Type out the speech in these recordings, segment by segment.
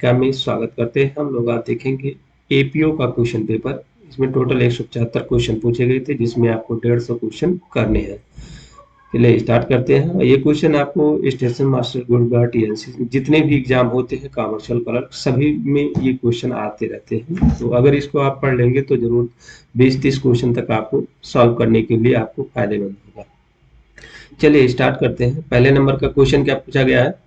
पाठ्यक्रम में स्वागत करते हैं। हम लोग आज देखेंगे एपीओ का क्वेश्चन पेपर। इसमें टोटल 175 क्वेश्चन पूछे गए थे, जिसमें आपको 150 क्वेश्चन करने हैं। चलिए स्टार्ट करते हैं। ये क्वेश्चन आपको स्टेशन मास्टर, गुड़गांव, टीएनसी जितने भी एग्जाम होते हैं, कमर्शियल क्लर्क, सभी में ये क्वेश्चन आते रहते हैं। तो अगर इसको आप पढ़ लेंगे तो जरूर 20-30 क्वेश्चन तक आपको सॉल्व करने के लिए आपको फायदेमंद होगा। चलिए स्टार्ट करते हैं। पहले नंबर का क्वेश्चन क्या पूछा गया है?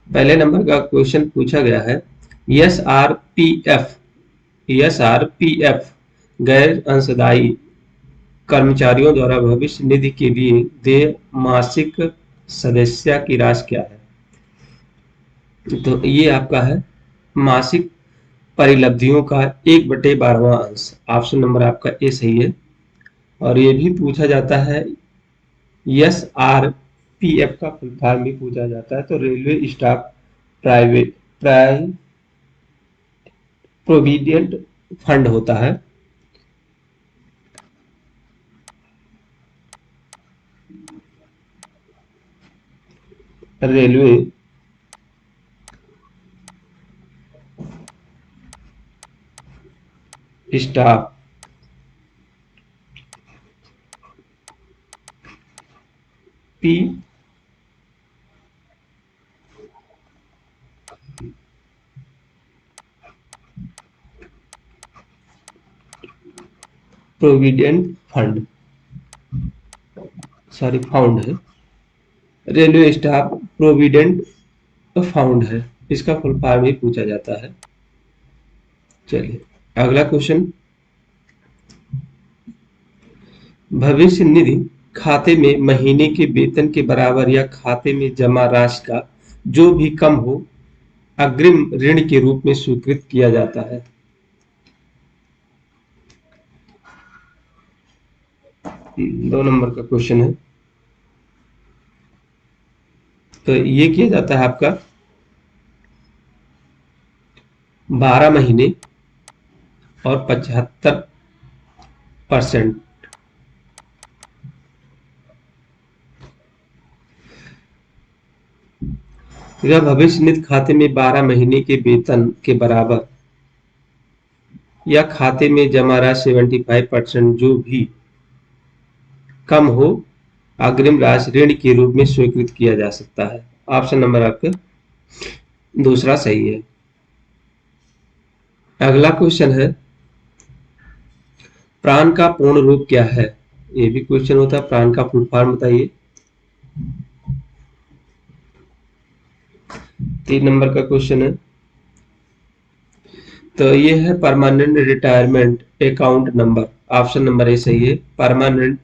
पहले नंबर का क्वेश्चन पूछा गया है, एसआरपीएफ गैर अंशदायी कर्मचारियों द्वारा भविष्य निधि के लिए देय मासिक सदस्यता की राशि क्या है? तो ये आपका है मासिक परिलब्धियों का 1/12वां अंश। ऑप्शन नंबर आपका ए सही है। और ये भी पूछा जाता है, एसआरपीएफ का फुल फॉर्म भी पूछा जाता है। तो railway staff private provident fund होता है। Railway staff P provident fund found है। रेलवे स्टाफ प्रोविडेंट फाउंड है, इसका फुल फॉर्म ही पूछा जाता है। चलिए अगला क्वेश्चन, भविष्य निधि खाते में महीने के वेतन के बराबर या खाते में जमा राशि का जो भी कम हो, अग्रिम ऋण के रूप में स्वीकृत किया जाता है। 2 नंबर का क्वेश्चन है। तो ये किया जाता है आपका 12 महीने और 75%। यह भविष्य निधि खाते में 12 महीने के वेतन के बराबर या खाते में जमा राशि 75% जो भी कम हो, अग्रिम राशि ऋण के रूप में स्वीकृत किया जा सकता है। ऑप्शन नंबर आपका दूसरा सही है। अगला क्वेश्चन है, प्राण का पूर्ण रूप क्या है? ये भी क्वेश्चन होता है, प्राण का फुल फॉर्म बताइए। 3 नंबर का क्वेश्चन है। तो ये है permanent retirement account number. Option number A सही है, permanent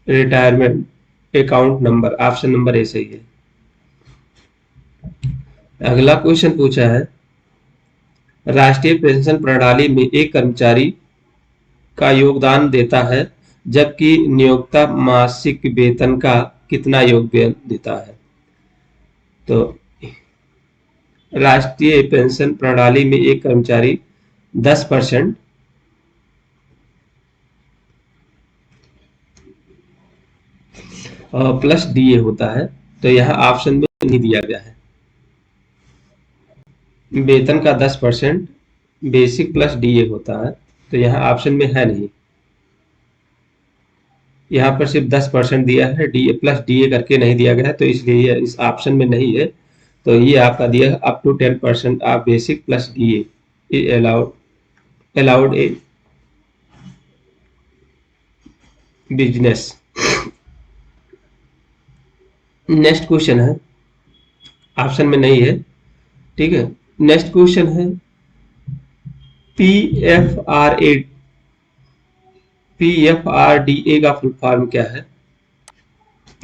retirement account number. Option number A सही है। अगला क्वेश्चन पूछा है, राष्ट्रीय पेंशन प्रणाली में एक कर्मचारी का योगदान देता है, जबकि नियोक्ता मासिक वेतन का कितना योगदान देता है? तो राष्ट्रीय पेंशन प्रणाली में एक कर्मचारी 10% प्लस डीए होता है। तो यहाँ ऑप्शन में नहीं दिया गया है। वेतन का 10% बेसिक प्लस डीए होता है, तो यहाँ ऑप्शन में है नहीं। यहाँ पर सिर्फ 10% दिया है, डीए प्लस डीए करके नहीं दिया गया है, तो इसलिए ये इस ऑप्शन में नहीं है। तो ये आपका दिया है up to 10% of basic plus DA allowed a business. Next question है, ऑप्शन में नहीं है, ठीक है। नेक्स्ट क्वेश्चन है, पीएफआरडीए का फुल फॉर्म क्या है?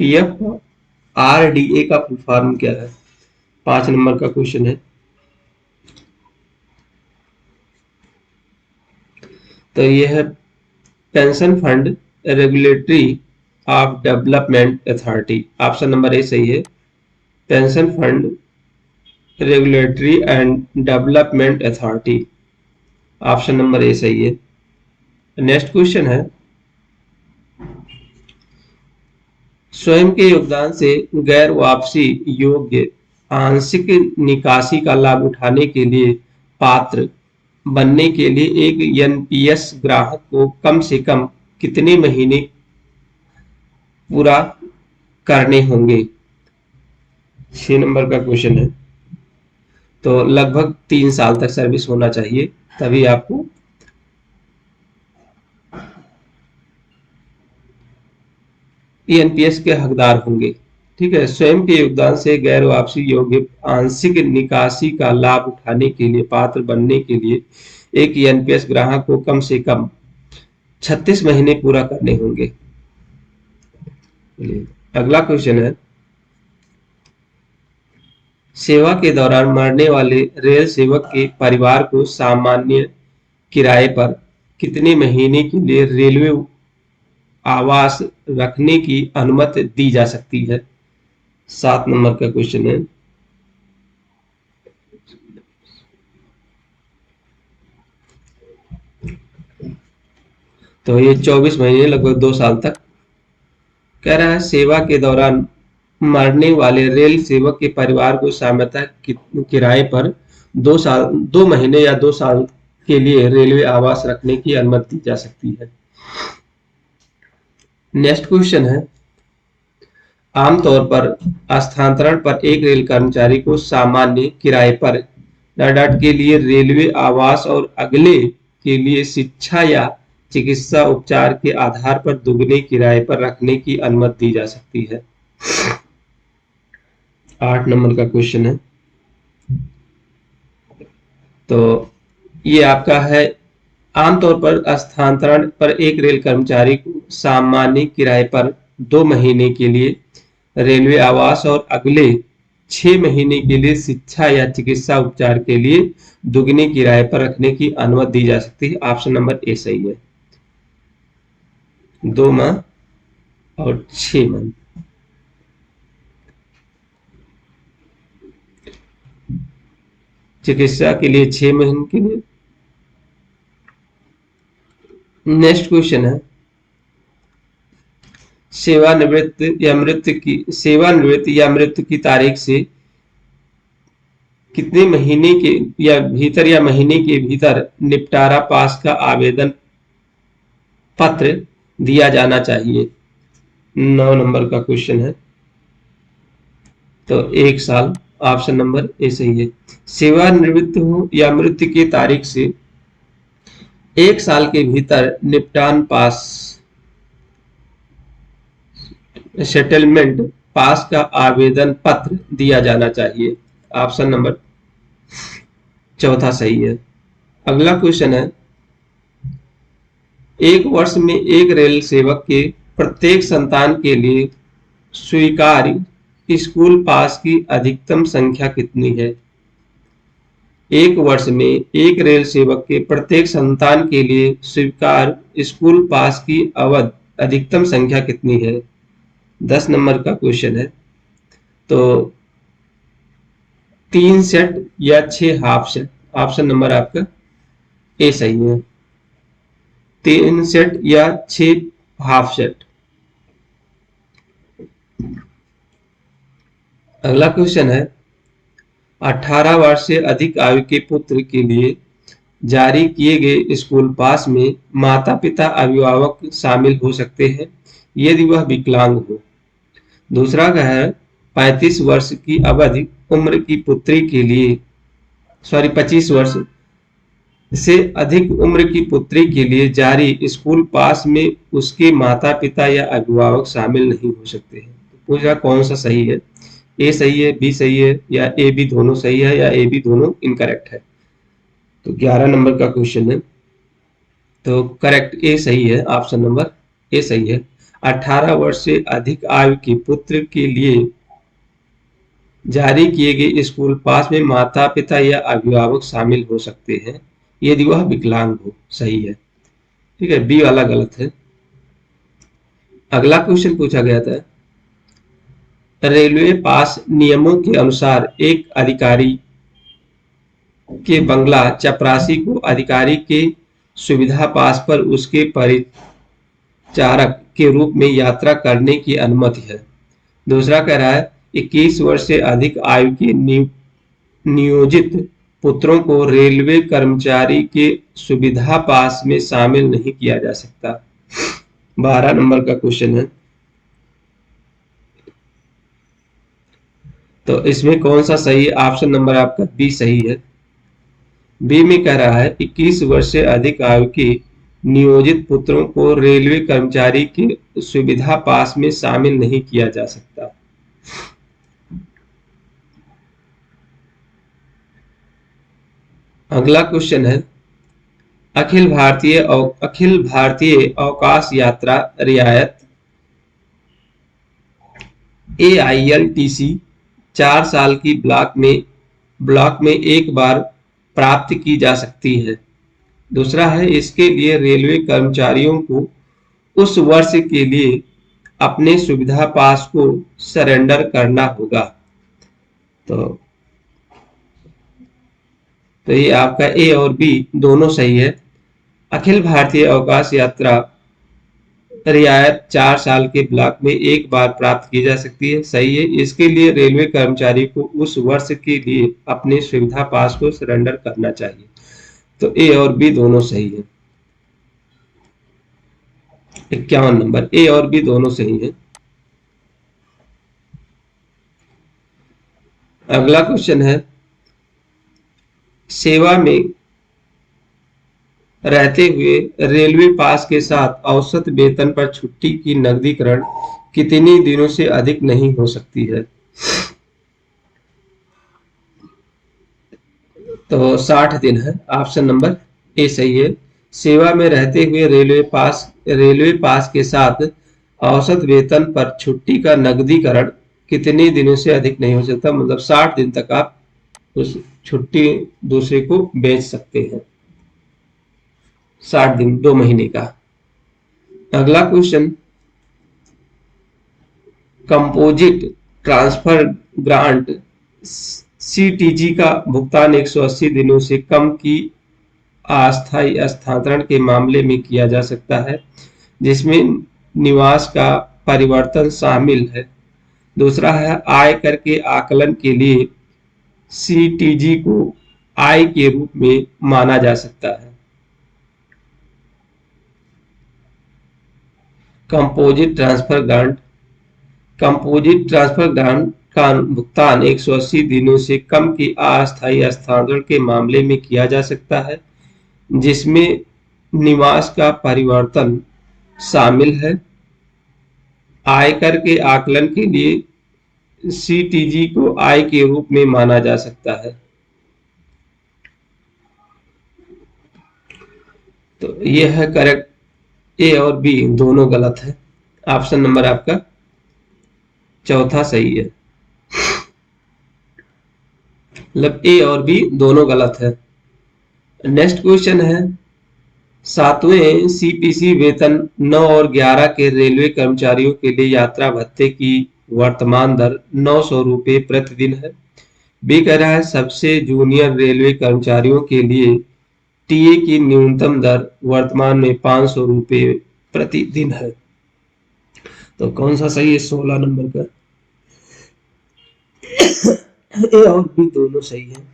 पीएफआरडीए का फुल फॉर्म क्या है? 5 नंबर का क्वेश्चन है। तो ये है pension fund regulatory of development authority. Option number A सही है, pension fund regulatory and development authority. Option number A सही है। नेक्स्ट क्वेश्चन है, स्वयं के योगदान से गैर वापसी योग्य आंशिक निकासी का लाभ उठाने के लिए पात्र बनने के लिए एक एनपीएस ग्राहक को कम से कम कितने महीने पूरा करने होंगे? 6 नंबर का क्वेश्चन है। तो लगभग 3 साल तक सर्विस होना चाहिए, तभी आपको एनपीएस के हकदार होंगे। ठीक है। स्वयं के योगदान से गैर वापसी योग्य आंशिक निकासी का लाभ उठाने के लिए पात्र बनने के लिए एक एनपीएस ग्राहक को कम से कम 36 महीने पूरा करने होंगे। अगला क्वेश्चन है, सेवा के दौरान मरने वाले रेल सेवक के परिवार को सामान्य किराए पर कितने महीने के लिए रेलवे आवास रखने की अनुमति दी जा सकती है? 7 नंबर का क्वेश्चन है। तो ये 24 महीने लगभग 2 साल तक। कह रहा है सेवा के दौरान मरने वाले रेल सेवक के परिवार को सामान्यतः किराए पर 2 महीने या 2 साल के लिए रेलवे आवास रखने की अनुमति दी जा सकती है। नेक्स्ट क्वेश्चन है, आमतौर पर स्थानांतरण पर एक रेल कर्मचारी को सामान्य किराए पर डॉट के लिए रेलवे आवास और अगले के लिए शिक्षा या चिकित्सा उपचार के आधार पर दुगने किराए पर रखने की अनुमति दी जा सकती है। 8 नंबर का क्वेश्चन है। तो ये आपका है, आमतौर पर स्थानांतरण पर एक रेल कर्मचारी को सामान्य किराए पर 2 महीने के लिए रेलवे आवास और अगले 6 महीने के लिए शिक्षा या चिकित्सा उपचार के लिए दुगने किराए पर रखने की अनुमति दी जा सकती है। ऑप्शन नंबर ए सही है। 2 माह और 6 माह। चिकित्सा के लिए 6 महीने के लिए। नेक्स्ट क्वेश्चन है, सेवानिवृत्त या मृत्यु की तारीख से कितने महीने के या महीने के भीतर निपटारा पास का आवेदन पत्र दिया जाना चाहिए? 9 नंबर का क्वेश्चन है। तो 1 साल। ऑप्शन नंबर ए सही है। सेवानिवृत्त हो या मृत्यु की तारीख से 1 साल के भीतर निपटान पास सेटलमेंट पास का आवेदन पत्र दिया जाना चाहिए। ऑप्शन नंबर चौथा सही है। अगला क्वेश्चन है, एक वर्ष में एक रेल सेवक के प्रत्येक संतान के लिए स्वीकार्य स्कूल पास की अधिकतम संख्या कितनी है? एक वर्ष में एक रेल सेवक के प्रत्येक संतान के लिए स्वीकार्य स्कूल पास की अधिकतम संख्या कितनी है? 10 नंबर का क्वेश्चन है। तो 3 सेट या 6 हाफ सेट? ऑप्शन नंबर आपका ए सही है। 3 सेट या 6 हाफ सेट। अगला क्वेश्चन है, 18 वर्ष से अधिक आयु के पुत्र के लिए जारी किए गए स्कूल पास में माता पिता अभिभावक शामिल हो सकते हैं यदि वह विकलांग हो। दूसरा का है, 35 वर्ष की अवधि उम्र की पुत्री के लिए 25 वर्ष से अधिक उम्र की पुत्री के लिए जारी स्कूल पास में उसके माता पिता या अभिभावक शामिल नहीं हो सकते हैं। तो पूछा कौन सा सही है? ए सही है, बी सही है या ए बी दोनों सही है या ए बी दोनों इनकरेक्ट है? तो 11 नंबर का क्वेश्चन है। तो करेक्ट ए सही है। ऑप्शन नंबर ए सही है। 18 वर्ष से अधिक आयु के पुत्र के लिए जारी किए गए स्कूल पास में माता पिता या अभिभावक शामिल हो सकते हैं यदि वह विकलांग हो। सही है। ठीक है, बी वाला गलत है। अगला क्वेश्चन पूछा गया था, रेलवे पास नियमों के अनुसार एक अधिकारी के बंगला चपरासी को अधिकारी के सुविधा पास पर उसके परिचारक के रूप में यात्रा करने की अनुमति है। दूसरा कह रहा है 21 वर्ष से अधिक आयु के नियोजित पुत्रों को रेलवे कर्मचारी के सुविधा पास में शामिल नहीं किया जा सकता। 12 नंबर का क्वेश्चन है। तो इसमें कौन सा सही है? ऑप्शन नंबर आपका बी सही है। बी में कह रहा है 21 वर्ष से अधिक आयु के नियोजित पुत्रों को रेलवे कर्मचारी के सुविधा पास में शामिल नहीं किया जा सकता। अगला क्वेश्चन है अखिल भारतीय अवकाश यात्रा रियायत AILTC 4 साल की ब्लॉक में एक बार प्राप्त की जा सकती है। दूसरा है इसके लिए रेलवे कर्मचारियों को उस वर्ष के लिए अपने सुविधा पास को सरेंडर करना होगा। तो ये आपका ए और बी दोनों सही है। अखिल भारतीय अवकाश यात्रा रियायत 4 साल के ब्लॉक में एक बार प्राप्त की जा सकती है, सही है। इसके लिए रेलवे कर्मचारी को उस वर्ष के लिए अपने सुविधा पास को सरेंडर करना चाहिए। तो ए और बी दोनों सही है। 51 नंबर, ए और बी दोनों सही है। अगला क्वेश्चन है सेवा में रहते हुए रेलवे पास के साथ औसत वेतन पर छुट्टी की नकदीकरण कितनी दिनों से अधिक नहीं हो सकती है? तो 60 दिन है। ऑप्शन नंबर ए सही है। सेवा में रहते हुए रेलवे पास के साथ औसत वेतन पर छुट्टी का नकदीकरण कितने दिनों से अधिक नहीं हो सकता, मतलब 60 दिन तक आप उस छुट्टी दूसरे को बेच सकते हैं। 60 दिन, 2 महीने का। अगला question composite transfer grant CTG का भुगतान 180 दिनों से कम की अस्थायी स्थानांतरण के मामले में किया जा सकता है जिसमें निवास का परिवर्तन शामिल है। दूसरा है आयकर के आकलन के लिए CTG को आय के रूप में माना जा सकता है। कंपोजिट ट्रांसफर ग्रांट का भुगतान 180 दिनों से कम की अस्थायी स्थानांतरण के मामले में किया जा सकता है जिसमें निवास का परिवर्तन शामिल है। आयकर के आकलन के लिए CTG को आय के रूप में माना जा सकता है। तो यह है करेक्ट। ए और बी दोनों गलत है। ऑप्शन नंबर आपका चौथा सही है। मतलब ए और बी दोनों गलत है। नेक्स्ट क्वेश्चन है 7वें CPC वेतन 9 और 11 के रेलवे कर्मचारियों के लिए यात्रा भत्ते की वर्तमान दर 900 रुपये प्रतिदिन है। बी कह रहा है सबसे जूनियर रेलवे कर्मचारियों के लिए टीए की न्यूनतम दर वर्तमान में 500 रुपये प्रतिदिन है। तो कौन सा सही है? 16 नंबर का। ए और बी दोनों सही है।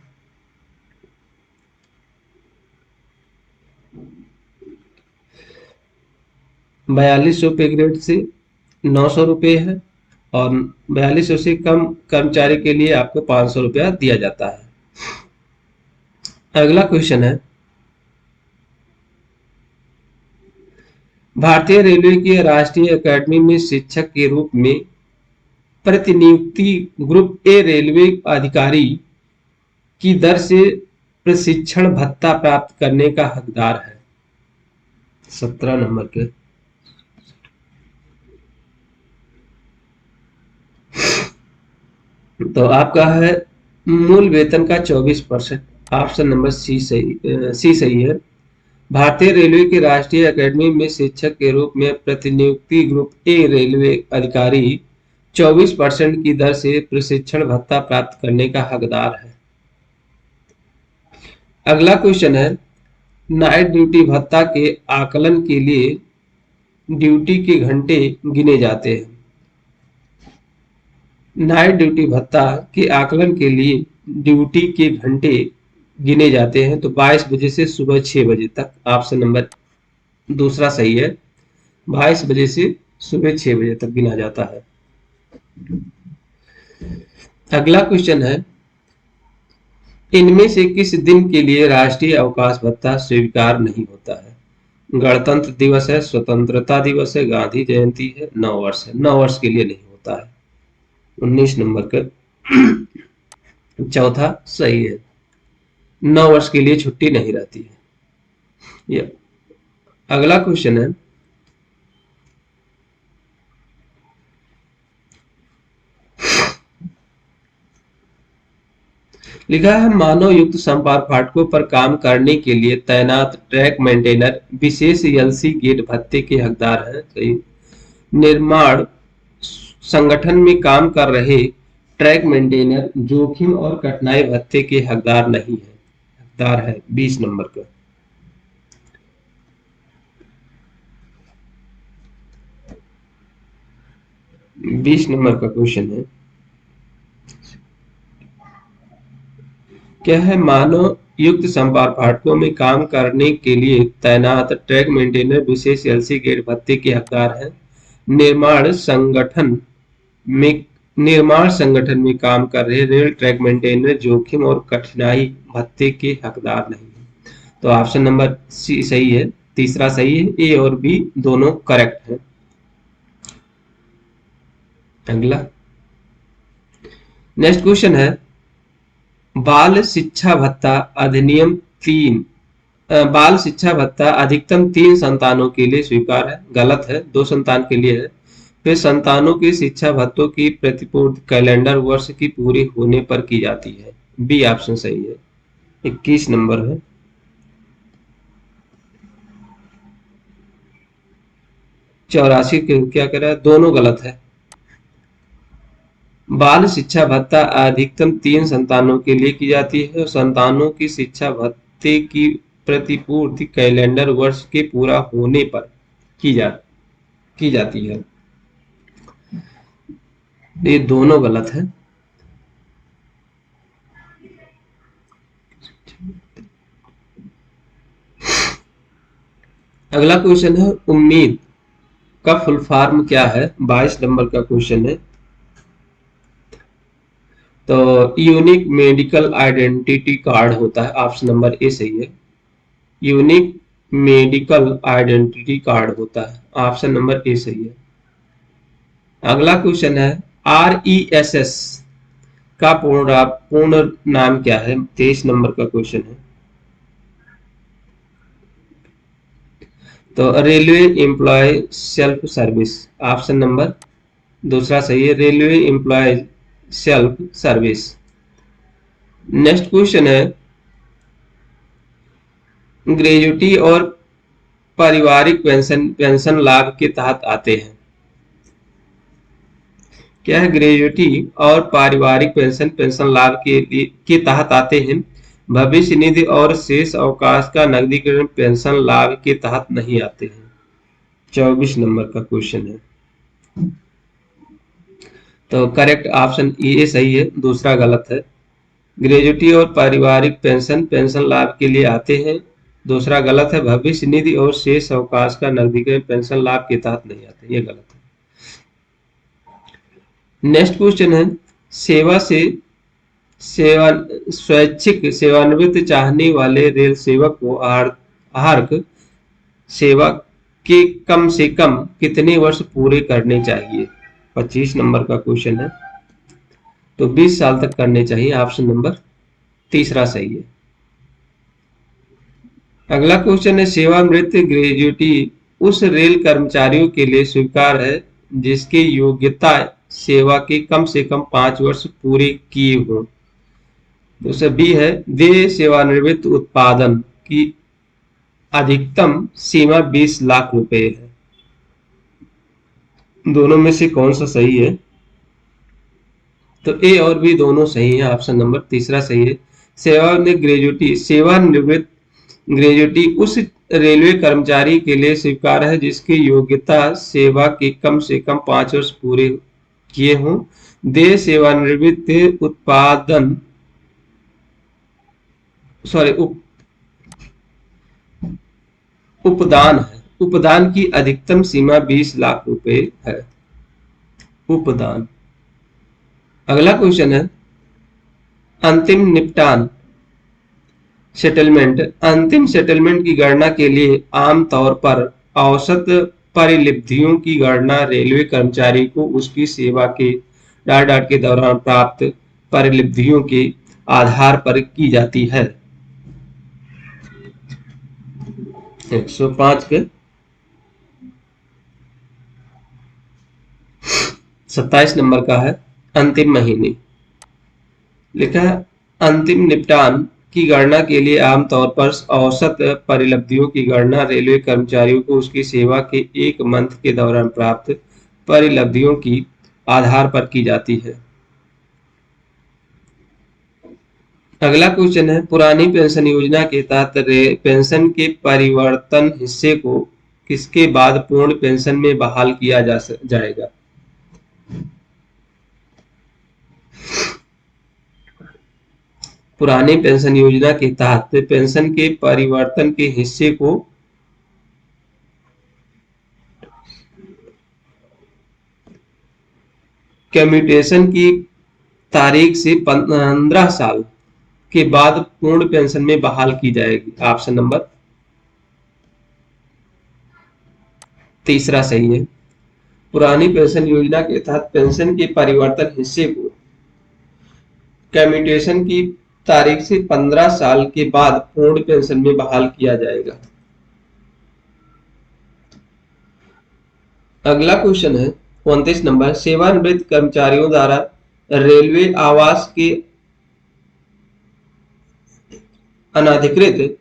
₹4200 पे ग्रेड से 900 रुपये है और 4200 से कम कर्मचारी के लिए आपको 500 रुपया दिया जाता है। अगला क्वेश्चन है भारतीय रेलवे की राष्ट्रीय अकेडमी में शिक्षक के रूप में प्रतिनियुक्ति ग्रुप ए रेलवे अधिकारी की दर से प्रशिक्षण भत्ता प्राप्त करने का हकदार है। 17 नंबर के। तो आपका है मूल वेतन का 24%। ऑप्शन नंबर सी सही है। भारतीय रेलवे की राष्ट्रीय अकेडमी में शिक्षक के रूप में प्रतिनियुक्ति ग्रुप ए रेलवे अधिकारी 24% की दर से प्रशिक्षण भत्ता प्राप्त करने का हकदार है। अगला क्वेश्चन है नाइट ड्यूटी भत्ता के आकलन के लिए ड्यूटी के घंटे गिने जाते हैं। नाइट ड्यूटी भत्ता के आकलन के लिए ड्यूटी के घंटे गिने जाते हैं, तो 22 बजे से सुबह 6 बजे तक। ऑप्शन नंबर दूसरा सही है, 22 बजे से सुबह 6 बजे तक गिना जाता है। अगला क्वेश्चन है, इनमें से किस दिन के लिए राष्ट्रीय अवकाश भत्ता स्वीकार नहीं होता है? गणतंत्र दिवस है, स्वतंत्रता दिवस है, गांधी जयंती है, नववर्ष है। नववर्ष के लिए नहीं होता है। 19 नंबर का चौथा सही है, 9 वर्ष के लिए छुट्टी नहीं रहती है। ये अगला क्वेश्चन है, लिखा है मानव युक्त संपर्क फाटकों पर काम करने के लिए तैनात ट्रैक मेंटेनर विशेष एलसी गेट भत्ते के हकदार हैं। सही। निर्माण संगठन में काम कर रहे ट्रैक मेंटेनर जोखिम और कठिनाई भत्ते के हकदार नहीं है। हकदार है 20 नंबर का। बीस नंबर का क्वेश्चन है, क्या है मानव युक्त संपर्क फाटकों में काम करने के लिए तैनात ट्रैक मेंटेनर विशेष एलसी गेट भत्ते के हकदार हैं। निर्माण संगठन में निर्माण संगठन में काम कर रहे रेल ट्रैक मेंटेनर जोखिम और कठिनाई भत्ते के हकदार नहीं है। तो ऑप्शन नंबर सी सही है, तीसरा सही है, ए और बी दोनों करेक्ट है। अगला नेक्स्ट क्वेश्चन है, बाल शिक्षा भत्ता अधिनियम 3 बाल शिक्षा भत्ता अधिकतम 3 संतानों के लिए स्वीकार है। गलत है, 2 संतान के लिए है। फिर संतानों की शिक्षा भत्तों की प्रतिपूर्ति कैलेंडर वर्ष की पूरी होने पर की जाती है। बी ऑप्शन सही है, 21 नंबर है। चौरासी क्या कह रहा है, दोनों गलत है। बाल शिक्षा भत्ता अधिकतम 3 संतानों के लिए की जाती है और संतानों की शिक्षा भत्ते की प्रतिपूर्ति कैलेंडर वर्ष के पूरा होने पर की जाती है। ये दोनों गलत है। अगला क्वेश्चन है, उम्मीद का फुल फॉर्म क्या है? 22 नंबर का क्वेश्चन है। तो यूनिक मेडिकल आइडेंटिटी कार्ड होता है, ऑप्शन नंबर ए सही है। यूनिक मेडिकल आइडेंटिटी कार्ड होता है, ऑप्शन नंबर ए सही है। अगला क्वेश्चन है, RESS का पूर्ण नाम क्या है? 23 नंबर का क्वेश्चन है। तो railway employee self service, option number दूसरा सही है, railway employee self service. Next question है, ग्रेजुटी और पारिवारिक पेंशन लाभ के तहत आते हैं। क्या है? ग्रेजुटी और पारिवारिक पेंशन लाभ के तहत आते हैं। भविष्य निधि और शेष अवकाश का नकदीकरण पेंशन लाभ के तहत नहीं आते हैं। 24 नंबर का क्वेश्चन है। तो करेक्ट ऑप्शन ए सही है, दूसरा गलत है। ग्रेजुटी और पारिवारिक पेंशन लाभ के लिए आते हैं, दूसरा गलत है। भविष्य निधि और शेष अवकाश का नकदीकरण पेंशन लाभ के तहत नहीं आते, ये गलत है। नेक्स्ट क्वेश्चन है, स्वैच्छिक सेवानिवृत्ति चाहने वाले रेल सेवक को आहार्क सेवा के कम से कम कितने वर्ष पूरे करने चाहिए? 25 नंबर का क्वेश्चन है। तो 20 साल तक करने चाहिए, ऑप्शन नंबर तीसरा सही है। अगला क्वेश्चन है, सेवानिवृत्ति ग्रेजुटी उस रेल कर्मचारियों के लिए स्वीकार है जिसकी योग्यता सेवा के कम से कम 5 वर्ष पूरे किए हों। दूसरा बी है, वे सेवानिवृत्त उत्पादन की अधिकतम सीमा 20 लाख रुपए है। दोनों में से कौन सा सही है? तो ए और बी दोनों सही है, ऑप्शन नंबर तीसरा सही है। सेवानिवृत्त ग्रेजुटी उस रेलवे कर्मचारी के लिए स्वीकार्य है जिसकी योग्यता सेवा के कम से कम 5 वर्ष पूरे किए हों। देय सेवानिवृत्त उत्पादन सॉरी उपदान है। उपदान की अधिकतम सीमा 20 लाख रुपए है। उपदान। अगला क्वेश्चन है अंतिम निपटान सेटलमेंट। अंतिम सेटलमेंट की गणना के लिए आमतौर पर औसत परिलब्धियों की गणना रेलवे कर्मचारी को उसकी सेवा के डाट के दौरान प्राप्त परिलब्धियों के आधार पर की जाती है। 105 के 27 नंबर का है अंतिम महीने। लिखा है अंतिम निपटान की गणना के लिए आमतौर पर औसत परिलब्धियों की गणना रेलवे कर्मचारियों को उसकी सेवा के 1 मंथ के दौरान प्राप्त परिलब्धियों की आधार पर की जाती है। अगला क्वेश्चन है पुरानी पेंशन योजना के तहत पेंशन के परिवर्तन हिस्से को किसके बाद पूर्ण पेंशन में बहाल किया जाएगा। पुरानी पेंशन योजना के तहत पेंशन के परिवर्तन के हिस्से को कम्यूटेशन की तारीख से 15 साल के बाद पूर्ण पेंशन में बहाल की जाएगी। ऑप्शन नंबर तीसरा सही है। पुरानी पेंशन योजना के तहत पेंशन के परिवर्तन हिस्से को कम्यूटेशन की तारीख से 15 साल के बाद पूर्ण पेंशन में बहाल किया जाएगा। अगला क्वेश्चन है 29 नंबर सेवानिवृत्त कर्मचारियों द्वारा रेलवे आवास के अनाधिकृत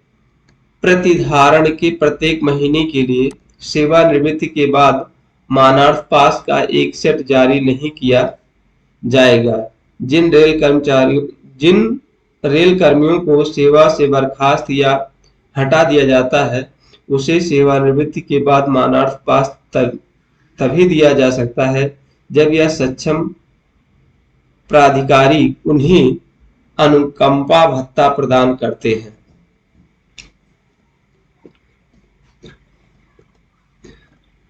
प्रतिधारण के प्रत्येक महीने के लिए सेवानिवृत्ति के बाद मानार्थ पास का एक सेट जारी नहीं किया जाएगा। जिन रेल कर्मियों को सेवा से बर्खास्त या हटा दिया जाता है उसे सेवानिवृत्ति के बाद मानार्थ पास तभी दिया जा सकता है जब यह सक्षम प्राधिकारी उन्हें अनुकंपा भत्ता प्रदान करते हैं।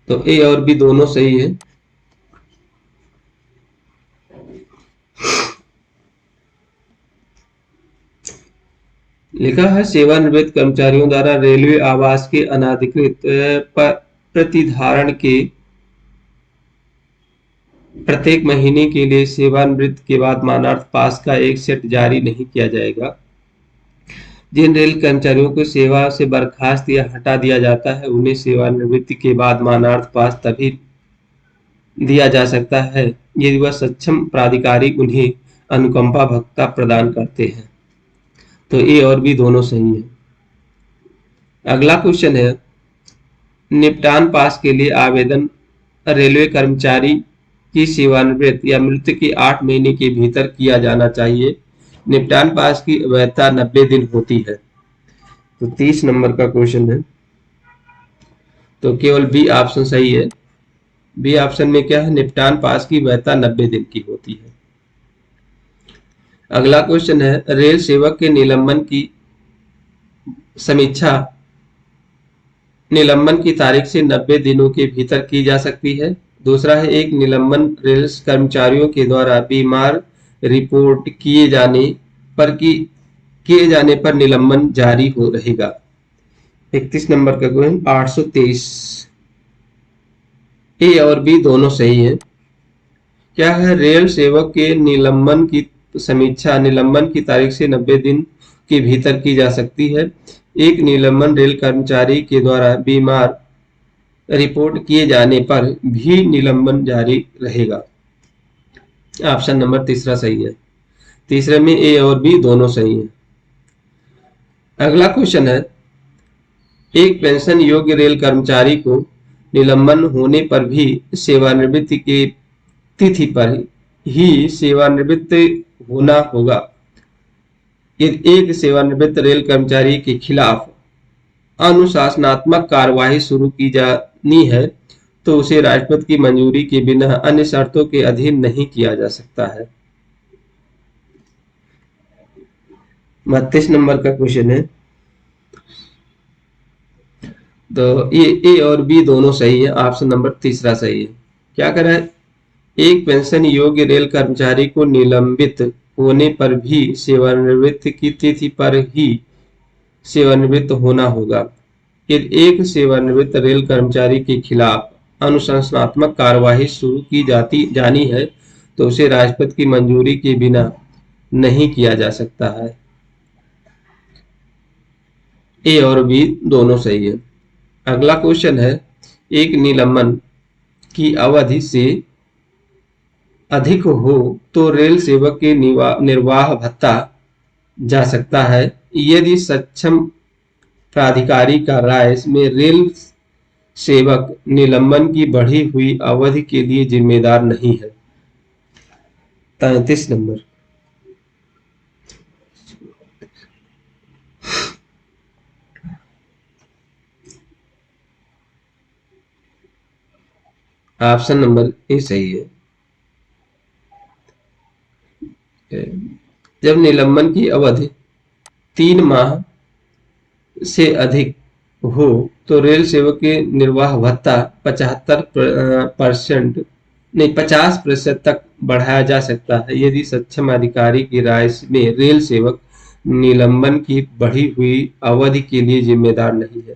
तो ए और बी दोनों सही है। लिखा है सेवानिवृत्त कर्मचारियों द्वारा रेलवे आवास के अनाधिकृत प्रतिधारण के प्रत्येक महीने के लिए सेवानिवृत्ति के बाद मानार्थ पास का एक सेट जारी नहीं किया जाएगा। जिन रेल कर्मचारियों को सेवा से बर्खास्त या हटा दिया जाता है उन्हें सेवानिवृत्ति के बाद मानार्थ पास तभी दिया जा सकता है यदि वह सक्षम प्राधिकारी उन्हें अनुकंपा भत्ता प्रदान करते हैं। तो ए और बी दोनों सही है। अगला क्वेश्चन है निपटान पास के लिए आवेदन रेलवे कर्मचारी की सेवानिवृत्ति या मृत्यु के 8 महीने के भीतर किया जाना चाहिए। निपटान पास की वैधता 90 दिन होती है। तो 30 नंबर का क्वेश्चन है। तो केवल बी ऑप्शन सही है। बी ऑप्शन में क्या है निपटान पास की वैधता 90 दिन की होती है। अगला क्वेश्चन है रेल सेवक के निलंबन की समीक्षा निलंबन की तारीख से 90 दिनों के भीतर की जा सकती है। दूसरा है एक निलंबन रेल कर्मचारियों के द्वारा बीमार रिपोर्ट किए जाने पर निलंबन जारी हो रहेगा। 31 नंबर का क्वेश्चन 823 ए और बी दोनों सही है। क्या है रेल सेवक के निलंबन की समीक्षा निलंबन की तारीख से 90 दिन के भीतर की जा सकती है। एक निलंबन रेल कर्मचारी के द्वारा बीमार रिपोर्ट किए जाने पर भी निलंबन जारी रहेगा। ऑप्शन नंबर तीसरा सही है। तीसरे में ए और बी दोनों सही है। अगला क्वेश्चन है एक पेंशन योग्य रेल कर्मचारी को निलंबन होने पर भी सेवानिवृत्ति की तिथि पर ही सेवानिवृत्त होना होगा। एक सेवानिवृत्त रेल कर्मचारी के खिलाफ अनुशासनात्मक कार्यवाही शुरू की जानी है तो उसे राष्ट्रपति की मंजूरी के बिना अन्य शर्तों के अधीन नहीं किया जा सकता है। 32 नंबर का क्वेश्चन है। तो ये ए और बी दोनों सही है, ऑप्शन नंबर तीसरा सही है। क्या कह रहा है, एक पेंशन योग्य रेल कर्मचारी को निलंबित होने पर भी सेवानिवृत्ति की तिथि पर ही सेवानिवृत्त होना होगा। यदि एक सेवानिवृत्त रेल कर्मचारी के खिलाफ अनुशासनात्मक कार्यवाही शुरू की जानी है तो उसे राष्ट्रपति की मंजूरी के बिना नहीं किया जा सकता है। ए और बी दोनों सही है। अगला क्वेश्चन है, एक निलंबन की अवधि से अधिक हो तो रेल सेवक के निर्वाह भत्ता जा सकता है यदि सक्षम प्राधिकारी का राय में रेल सेवक निलंबन की बढ़ी हुई अवधि के लिए जिम्मेदार नहीं है। 33 नंबर। ऑप्शन नंबर ए सही है। जब निलंबन की अवधि 3 माह से अधिक हो तो रेल सेवक के निर्वाह भत्ता 75% नहीं 50% तक बढ़ाया जा सकता है यदि सक्षम अधिकारी की राय में रेल सेवक निलंबन की बढ़ी हुई अवधि के लिए जिम्मेदार नहीं है।